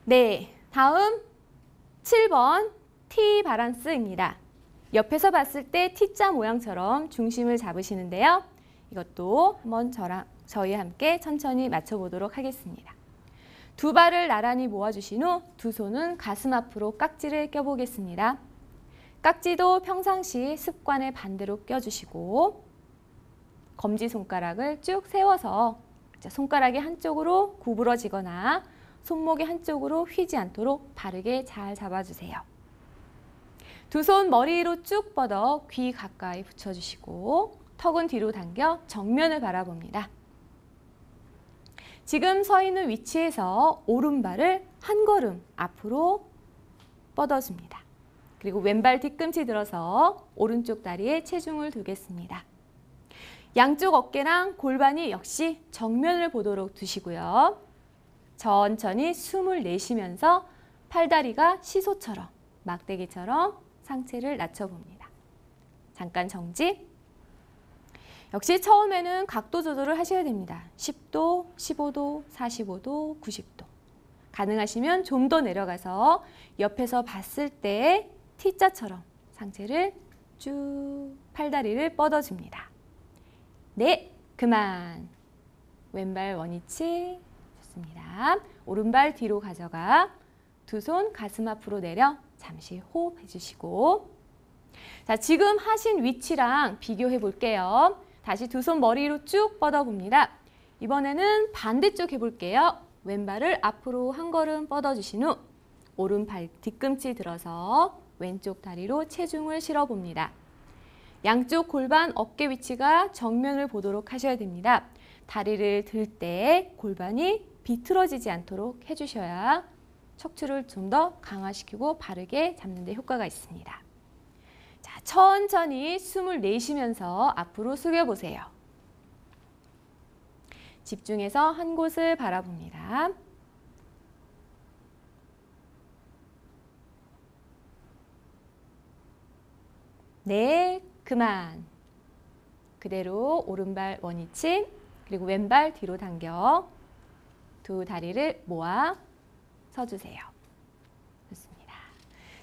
네, 다음 7번 T 바란스입니다. 옆에서 봤을 때 T자 모양처럼 중심을 잡으시는데요. 이것도 한번 저희 함께 천천히 맞춰보도록 하겠습니다. 두 발을 나란히 모아주신 후 두 손은 가슴 앞으로 깍지를 껴보겠습니다. 깍지도 평상시 습관의 반대로 껴주시고 검지손가락을 쭉 세워서 손가락이 한쪽으로 구부러지거나 손목이 한쪽으로 휘지 않도록 바르게 잘 잡아주세요. 두 손 머리 위로 쭉 뻗어 귀 가까이 붙여주시고 턱은 뒤로 당겨 정면을 바라봅니다. 지금 서 있는 위치에서 오른발을 한 걸음 앞으로 뻗어줍니다. 그리고 왼발 뒤꿈치 들어서 오른쪽 다리에 체중을 두겠습니다. 양쪽 어깨랑 골반이 역시 정면을 보도록 두시고요. 천천히 숨을 내쉬면서 팔다리가 시소처럼, 막대기처럼 상체를 낮춰봅니다. 잠깐 정지. 역시 처음에는 각도 조절을 하셔야 됩니다. 10도, 15도, 45도, 90도. 가능하시면 좀 더 내려가서 옆에서 봤을 때 T자처럼 상체를 쭉 팔다리를 뻗어줍니다. 네, 그만. 왼발 원위치. 좋습니다. 오른발 뒤로 가져가 두 손 가슴 앞으로 내려 잠시 호흡해 주시고 자, 지금 하신 위치랑 비교해 볼게요. 다시 두 손 머리 위로 쭉 뻗어봅니다. 이번에는 반대쪽 해볼게요. 왼발을 앞으로 한 걸음 뻗어주신 후 오른발 뒤꿈치 들어서 왼쪽 다리로 체중을 실어봅니다. 양쪽 골반 어깨 위치가 정면을 보도록 하셔야 됩니다. 다리를 들 때 골반이 비틀어지지 않도록 해주셔야 척추를 좀 더 강화시키고 바르게 잡는 데 효과가 있습니다. 자, 천천히 숨을 내쉬면서 앞으로 숙여보세요. 집중해서 한 곳을 바라봅니다. 네, 그만. 그대로 오른발 원위치, 그리고 왼발 뒤로 당겨 두 다리를 모아 서주세요. 좋습니다.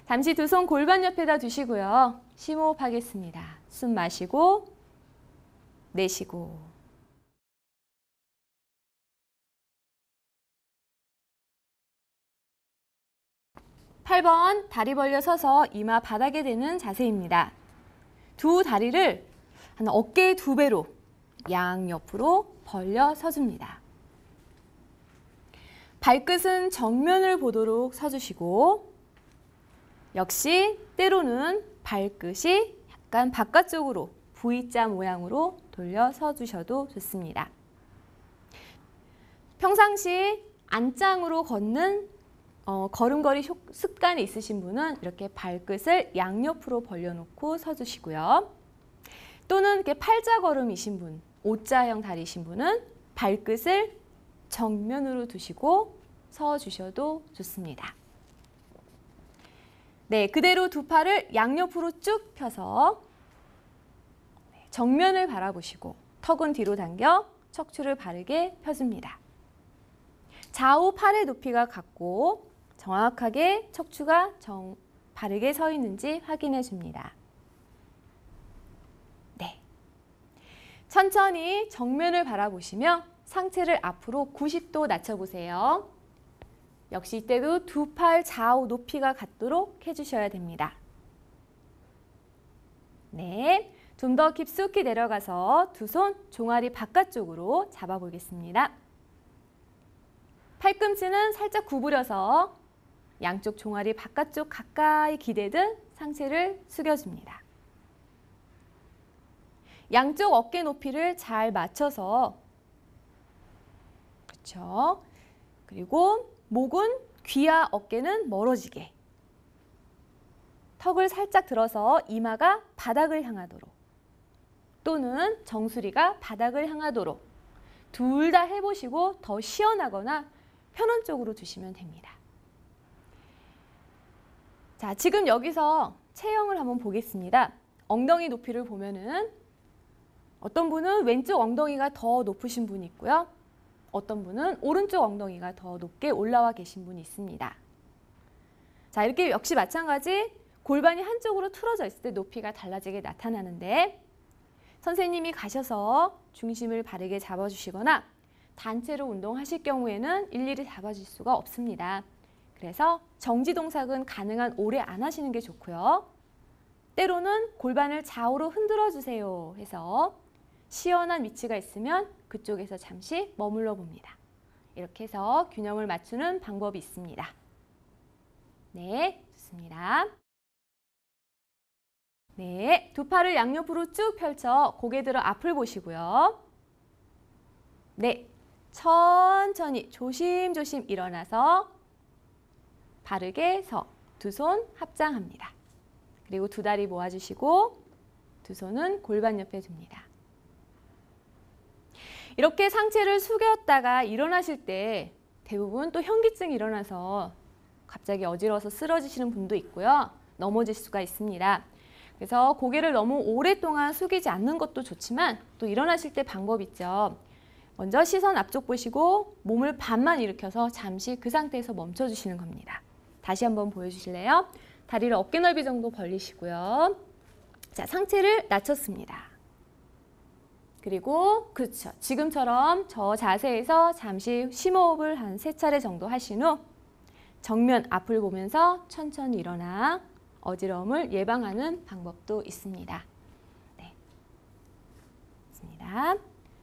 잠시 두 손 골반 옆에다 두시고요. 심호흡하겠습니다. 숨 마시고 내쉬고. 8번 다리 벌려 서서 이마 바닥에 대는 자세입니다. 두 다리를 한 어깨의 2배로 양옆으로 벌려 서줍니다. 발끝은 정면을 보도록 서주시고 역시 때로는 발끝이 약간 바깥쪽으로 V자 모양으로 돌려 서주셔도 좋습니다. 평상시 안짱으로 걷는 걸음걸이 습관이 있으신 분은 이렇게 발끝을 양옆으로 벌려놓고 서주시고요. 또는 이렇게 팔자걸음이신 분, O자형 다리이신 분은 발끝을 정면으로 두시고 서주셔도 좋습니다. 네, 그대로 두 팔을 양옆으로 쭉 펴서 정면을 바라보시고 턱은 뒤로 당겨 척추를 바르게 펴줍니다. 좌우 팔의 높이가 같고 정확하게 척추가 바르게 서 있는지 확인해 줍니다. 네. 천천히 정면을 바라보시며 상체를 앞으로 90도 낮춰보세요. 역시 이때도 두 팔 좌우 높이가 같도록 해주셔야 됩니다. 네, 좀 더 깊숙이 내려가서 두 손 종아리 바깥쪽으로 잡아보겠습니다. 팔꿈치는 살짝 구부려서 양쪽 종아리 바깥쪽 가까이 기대듯 상체를 숙여줍니다. 양쪽 어깨 높이를 잘 맞춰서 그렇죠. 그리고 목은 귀와 어깨는 멀어지게 턱을 살짝 들어서 이마가 바닥을 향하도록 또는 정수리가 바닥을 향하도록 둘 다 해보시고 더 시원하거나 편한 쪽으로 두시면 됩니다. 자, 지금 여기서 체형을 한번 보겠습니다. 엉덩이 높이를 보면은 어떤 분은 왼쪽 엉덩이가 더 높으신 분이 있고요. 어떤 분은 오른쪽 엉덩이가 더 높게 올라와 계신 분이 있습니다. 자, 이렇게 역시 마찬가지 골반이 한쪽으로 틀어져 있을 때 높이가 달라지게 나타나는데 선생님이 가셔서 중심을 바르게 잡아주시거나 단체로 운동하실 경우에는 일일이 잡아줄 수가 없습니다. 그래서 정지 동작은 가능한 오래 안 하시는 게 좋고요. 때로는 골반을 좌우로 흔들어 주세요 해서 시원한 위치가 있으면 그쪽에서 잠시 머물러 봅니다. 이렇게 해서 균형을 맞추는 방법이 있습니다. 네, 좋습니다. 네, 두 팔을 양옆으로 쭉 펼쳐 고개 들어 앞을 보시고요. 네, 천천히 조심조심 일어나서 바르게 서 두 손 합장합니다. 그리고 두 다리 모아주시고 두 손은 골반 옆에 둡니다. 이렇게 상체를 숙였다가 일어나실 때 대부분 또 현기증이 일어나서 갑자기 어지러워서 쓰러지시는 분도 있고요. 넘어질 수가 있습니다. 그래서 고개를 너무 오랫동안 숙이지 않는 것도 좋지만 또 일어나실 때 방법 있죠. 먼저 시선 앞쪽 보시고 몸을 반만 일으켜서 잠시 그 상태에서 멈춰주시는 겁니다. 다시 한번 보여주실래요? 다리를 어깨 넓이 정도 벌리시고요. 자, 상체를 낮췄습니다. 그리고 그렇죠. 지금처럼 저 자세에서 잠시 심호흡을 한 3차례 정도 하신 후 정면 앞을 보면서 천천히 일어나 어지러움을 예방하는 방법도 있습니다. 네. 있습니다.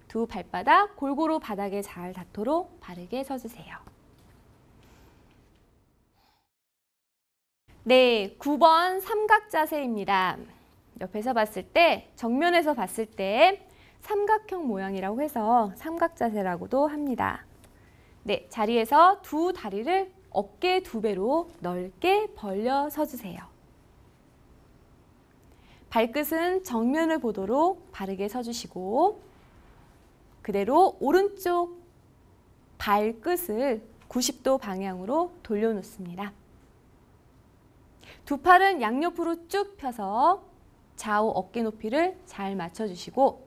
두 발바닥 골고루 바닥에 잘 닿도록 바르게 서주세요. 네, 9번 삼각 자세입니다. 옆에서 봤을 때, 정면에서 봤을 때 삼각형 모양이라고 해서 삼각 자세라고도 합니다. 네, 자리에서 두 다리를 어깨 2배로 넓게 벌려 서주세요. 발끝은 정면을 보도록 바르게 서주시고 그대로 오른쪽 발끝을 90도 방향으로 돌려놓습니다. 두 팔은 양옆으로 쭉 펴서 좌우 어깨 높이를 잘 맞춰주시고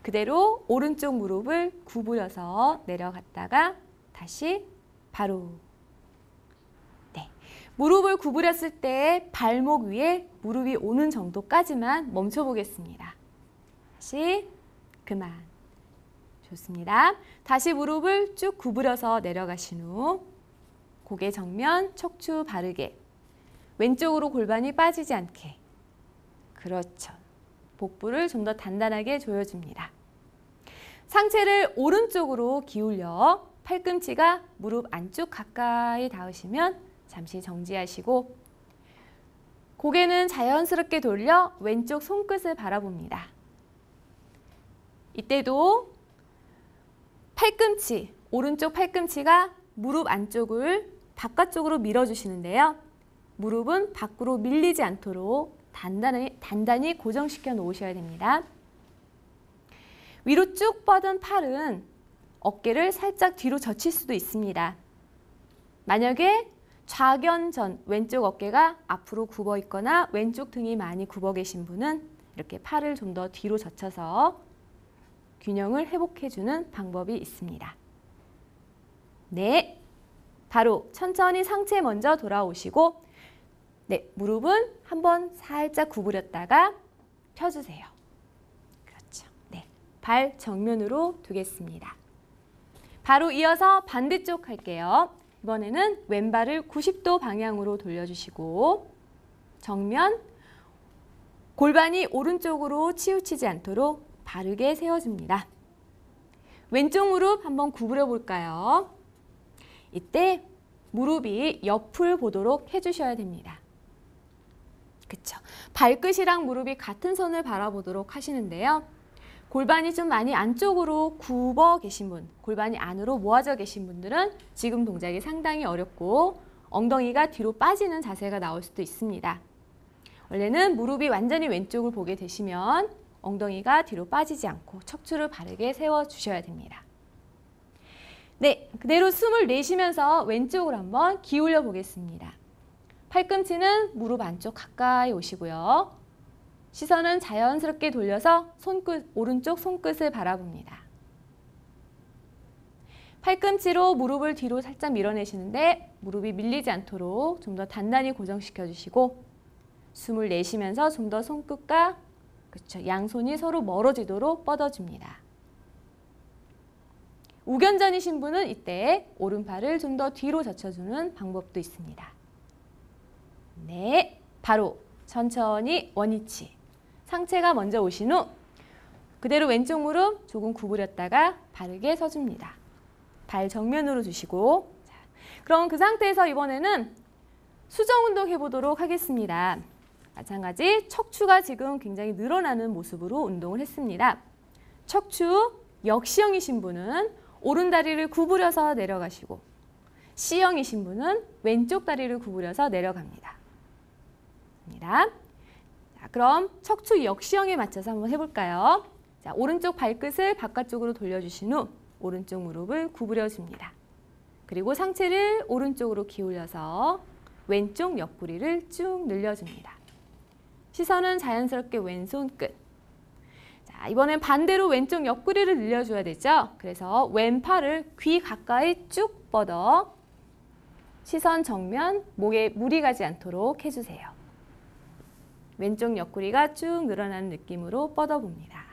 그대로 오른쪽 무릎을 구부려서 내려갔다가 다시 바로 네, 무릎을 구부렸을 때 발목 위에 무릎이 오는 정도까지만 멈춰보겠습니다. 다시 그만. 좋습니다. 다시 무릎을 쭉 구부려서 내려가신 후 고개 정면 척추 바르게 왼쪽으로 골반이 빠지지 않게 그렇죠. 복부를 좀 더 단단하게 조여줍니다. 상체를 오른쪽으로 기울여 팔꿈치가 무릎 안쪽 가까이 닿으시면 잠시 정지하시고 고개는 자연스럽게 돌려 왼쪽 손끝을 바라봅니다. 이때도 팔꿈치, 오른쪽 팔꿈치가 무릎 안쪽을 바깥쪽으로 밀어주시는데요. 무릎은 밖으로 밀리지 않도록 단단히 고정시켜 놓으셔야 됩니다. 위로 쭉 뻗은 팔은 어깨를 살짝 뒤로 젖힐 수도 있습니다. 만약에 좌견전 왼쪽 어깨가 앞으로 굽어 있거나 왼쪽 등이 많이 굽어 계신 분은 이렇게 팔을 좀 더 뒤로 젖혀서 균형을 회복해주는 방법이 있습니다. 네, 바로 천천히 상체 먼저 돌아오시고 네, 무릎은 한번 살짝 구부렸다가 펴주세요. 그렇죠. 네, 발 정면으로 두겠습니다. 바로 이어서 반대쪽 할게요. 이번에는 왼발을 90도 방향으로 돌려주시고 정면 골반이 오른쪽으로 치우치지 않도록 바르게 세워줍니다. 왼쪽 무릎 한번 구부려 볼까요? 이때 무릎이 옆을 보도록 해주셔야 됩니다. 그쵸? 발끝이랑 무릎이 같은 선을 바라보도록 하시는데요. 골반이 좀 많이 안쪽으로 굽어 계신 분, 골반이 안으로 모아져 계신 분들은 지금 동작이 상당히 어렵고 엉덩이가 뒤로 빠지는 자세가 나올 수도 있습니다. 원래는 무릎이 완전히 왼쪽을 보게 되시면 엉덩이가 뒤로 빠지지 않고 척추를 바르게 세워주셔야 됩니다. 네, 그대로 숨을 내쉬면서 왼쪽으로 한번 기울여 보겠습니다. 팔꿈치는 무릎 안쪽 가까이 오시고요. 시선은 자연스럽게 돌려서 오른쪽 손끝을 바라봅니다. 팔꿈치로 무릎을 뒤로 살짝 밀어내시는데 무릎이 밀리지 않도록 좀 더 단단히 고정시켜 주시고 숨을 내쉬면서 좀 더 손끝과 그렇죠. 양손이 서로 멀어지도록 뻗어줍니다. 우견전이신 분은 이때 오른팔을 좀 더 뒤로 젖혀주는 방법도 있습니다. 네, 바로 천천히 원위치. 상체가 먼저 오신 후 그대로 왼쪽 무릎 조금 구부렸다가 바르게 서줍니다. 발 정면으로 두시고 자, 그럼 그 상태에서 이번에는 수정 운동 해보도록 하겠습니다. 마찬가지 척추가 지금 굉장히 늘어나는 모습으로 운동을 했습니다. 척추 역시형이신 분은 오른 다리를 구부려서 내려가시고 C형이신 분은 왼쪽 다리를 구부려서 내려갑니다. 자, 그럼 척추 역시형에 맞춰서 한번 해볼까요? 자, 오른쪽 발끝을 바깥쪽으로 돌려주신 후 오른쪽 무릎을 구부려줍니다. 그리고 상체를 오른쪽으로 기울여서 왼쪽 옆구리를 쭉 늘려줍니다. 시선은 자연스럽게 왼손 끝. 자, 이번엔 반대로 왼쪽 옆구리를 늘려줘야 되죠. 그래서 왼팔을 귀 가까이 쭉 뻗어 시선 정면, 목에 무리 가지 않도록 해주세요. 왼쪽 옆구리가 쭉 늘어나는 느낌으로 뻗어봅니다.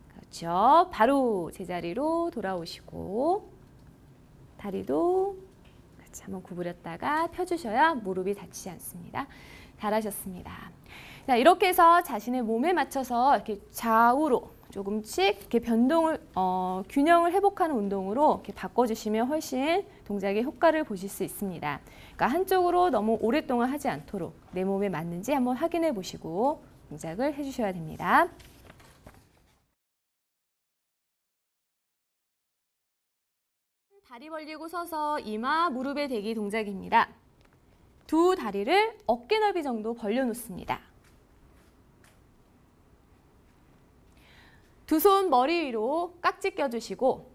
그렇죠. 바로 제자리로 돌아오시고 다리도 같이 한번 구부렸다가 펴주셔야 무릎이 다치지 않습니다. 잘하셨습니다. 자, 이렇게 해서 자신의 몸에 맞춰서 이렇게 좌우로 조금씩 이렇게 변동을, 균형을 회복하는 운동으로 이렇게 바꿔주시면 훨씬 동작의 효과를 보실 수 있습니다. 그러니까 한쪽으로 너무 오랫동안 하지 않도록 내 몸에 맞는지 한번 확인해 보시고 동작을 해주셔야 됩니다. 다리 벌리고 서서 이마, 무릎에 대기 동작입니다. 두 다리를 어깨 넓이 정도 벌려놓습니다. 두 손 머리 위로 깍지 껴주시고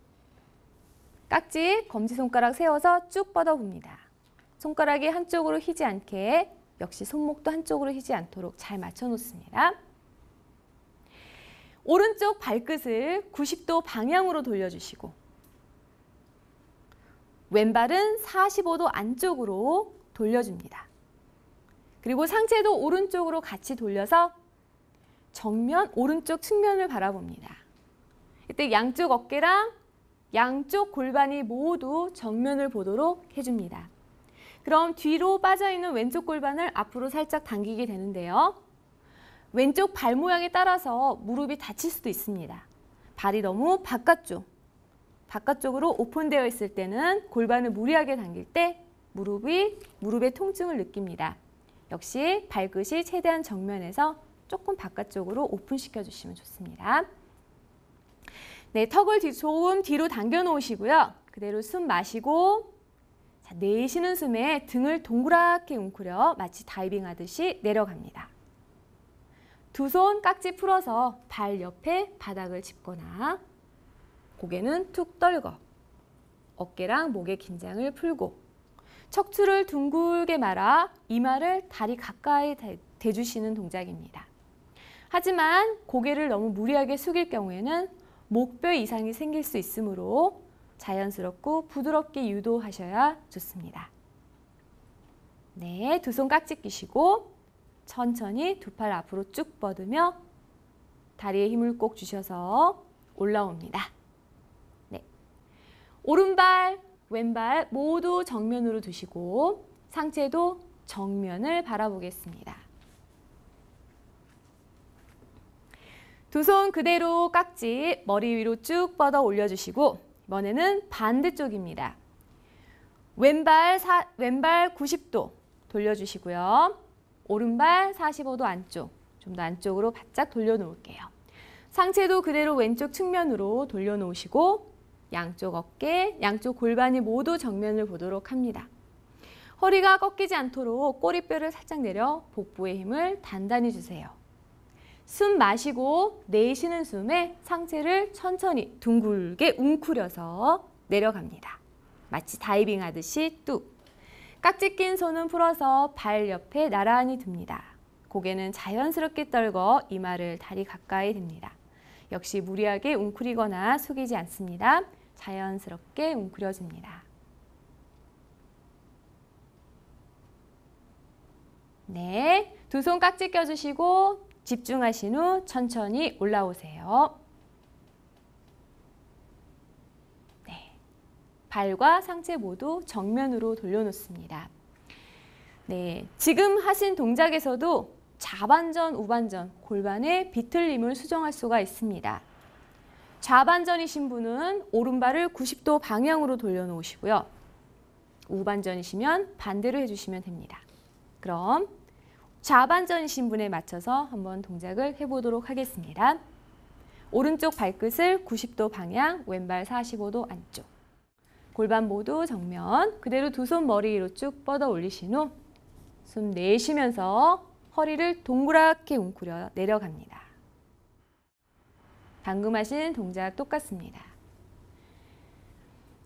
깍지, 검지손가락 세워서 쭉 뻗어봅니다. 손가락이 한쪽으로 휘지 않게 역시 손목도 한쪽으로 휘지 않도록 잘 맞춰놓습니다. 오른쪽 발끝을 90도 방향으로 돌려주시고 왼발은 45도 안쪽으로 돌려줍니다. 그리고 상체도 오른쪽으로 같이 돌려서 정면 오른쪽 측면을 바라봅니다. 이때 양쪽 어깨랑 양쪽 골반이 모두 정면을 보도록 해줍니다. 그럼 뒤로 빠져있는 왼쪽 골반을 앞으로 살짝 당기게 되는데요. 왼쪽 발 모양에 따라서 무릎이 다칠 수도 있습니다. 발이 너무 바깥쪽으로 오픈되어 있을 때는 골반을 무리하게 당길 때 무릎의 통증을 느낍니다. 역시 발끝이 최대한 정면에서 조금 바깥쪽으로 오픈시켜 주시면 좋습니다. 네, 턱을 조금 뒤로 당겨 놓으시고요. 그대로 숨 마시고 자, 내쉬는 숨에 등을 동그랗게 웅크려 마치 다이빙 하듯이 내려갑니다. 두 손 깍지 풀어서 발 옆에 바닥을 짚거나 고개는 툭 떨궈 어깨랑 목의 긴장을 풀고 척추를 둥글게 말아 이마를 다리 가까이 대주시는 동작입니다. 하지만 고개를 너무 무리하게 숙일 경우에는 목뼈 이상이 생길 수 있으므로 자연스럽고 부드럽게 유도하셔야 좋습니다. 네, 두 손 깍지 끼시고 천천히 두 팔 앞으로 쭉 뻗으며 다리에 힘을 꼭 주셔서 올라옵니다. 네, 오른발, 왼발 모두 정면으로 두시고 상체도 정면을 바라보겠습니다. 두 손 그대로 깍지 머리 위로 쭉 뻗어 올려주시고 이번에는 반대쪽입니다. 왼발 90도 돌려주시고요. 오른발 45도 안쪽, 좀 더 안쪽으로 바짝 돌려놓을게요. 상체도 그대로 왼쪽 측면으로 돌려놓으시고 양쪽 어깨, 양쪽 골반이 모두 정면을 보도록 합니다. 허리가 꺾이지 않도록 꼬리뼈를 살짝 내려 복부의 힘을 단단히 주세요. 숨 마시고 내쉬는 숨에 상체를 천천히 둥글게 웅크려서 내려갑니다. 마치 다이빙 하듯이 뚝. 깍지 낀 손은 풀어서 발 옆에 나란히 듭니다. 고개는 자연스럽게 떨궈 이마를 다리 가까이 댑니다. 역시 무리하게 웅크리거나 숙이지 않습니다. 자연스럽게 웅크려줍니다. 네, 두 손 깍지 껴주시고 집중하신 후 천천히 올라오세요. 네, 발과 상체 모두 정면으로 돌려놓습니다. 네, 지금 하신 동작에서도 좌반전, 우반전, 골반의 비틀림을 수정할 수가 있습니다. 좌반전이신 분은 오른발을 90도 방향으로 돌려놓으시고요. 우반전이시면 반대로 해주시면 됩니다. 그럼 좌반전이신 분에 맞춰서 한번 동작을 해보도록 하겠습니다. 오른쪽 발끝을 90도 방향, 왼발 45도 안쪽. 골반 모두 정면, 그대로 두 손 머리 위로 쭉 뻗어 올리신 후 숨 내쉬면서 허리를 동그랗게 웅크려 내려갑니다. 방금 하신 동작 똑같습니다.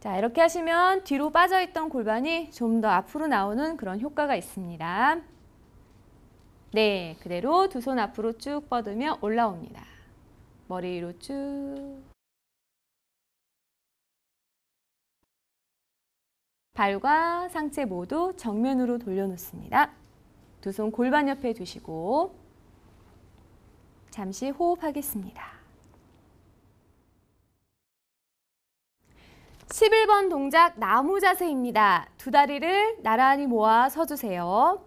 자, 이렇게 하시면 뒤로 빠져있던 골반이 좀 더 앞으로 나오는 그런 효과가 있습니다. 네, 그대로 두 손 앞으로 쭉 뻗으며 올라옵니다. 머리 위로 쭉. 발과 상체 모두 정면으로 돌려놓습니다. 두 손 골반 옆에 두시고 잠시 호흡하겠습니다. 11번 동작 나무 자세입니다. 두 다리를 나란히 모아 서주세요.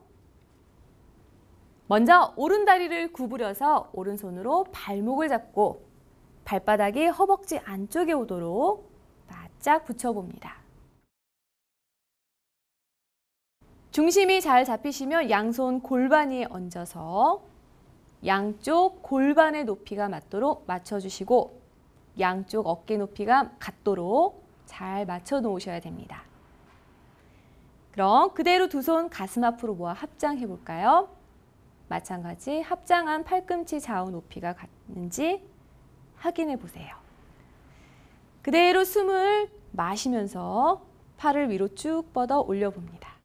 먼저 오른다리를 구부려서 오른손으로 발목을 잡고 발바닥이 허벅지 안쪽에 오도록 바짝 붙여봅니다. 중심이 잘 잡히시면 양손 골반 위에 얹어서 양쪽 골반의 높이가 맞도록 맞춰주시고 양쪽 어깨 높이가 같도록 잘 맞춰 놓으셔야 됩니다. 그럼 그대로 두 손 가슴 앞으로 모아 합장해 볼까요? 마찬가지 합장한 팔꿈치 좌우 높이가 같는지 확인해 보세요. 그대로 숨을 마시면서 팔을 위로 쭉 뻗어 올려봅니다.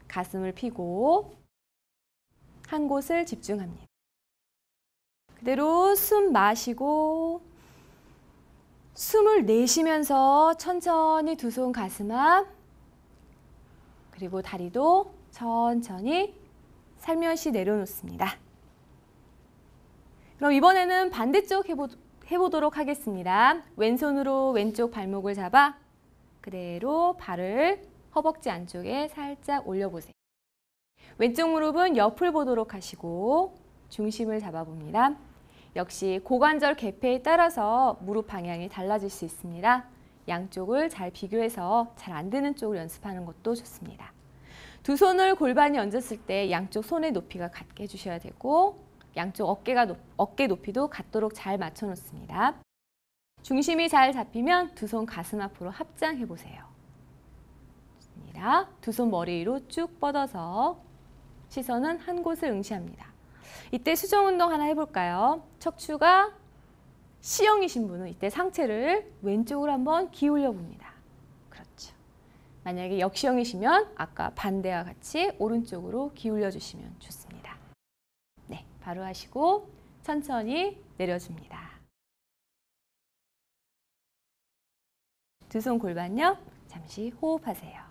가슴을 펴고 한 곳을 집중합니다. 그대로 숨 마시고 숨을 내쉬면서 천천히 두 손 가슴 앞 그리고 다리도 천천히 살며시 내려놓습니다. 그럼 이번에는 반대쪽 해보도록 하겠습니다. 왼손으로 왼쪽 발목을 잡아 그대로 발을 허벅지 안쪽에 살짝 올려보세요. 왼쪽 무릎은 옆을 보도록 하시고 중심을 잡아봅니다. 역시 고관절 개폐에 따라서 무릎 방향이 달라질 수 있습니다. 양쪽을 잘 비교해서 잘 안 되는 쪽을 연습하는 것도 좋습니다. 두 손을 골반이 얹었을 때 양쪽 손의 높이가 같게 해주셔야 되고 양쪽 어깨 높이도 같도록 잘 맞춰 놓습니다. 중심이 잘 잡히면 두 손 가슴 앞으로 합장해 보세요. 좋습니다. 두 손 머리 위로 쭉 뻗어서 시선은 한 곳을 응시합니다. 이때 수정 운동 하나 해볼까요? 척추가 C형이신 분은 이때 상체를 왼쪽으로 한번 기울여 봅니다. 그렇죠. 만약에 역시형이시면 아까 반대와 같이 오른쪽으로 기울여 주시면 좋습니다. 네, 바로 하시고 천천히 내려줍니다. 두 손 골반 옆 잠시 호흡하세요.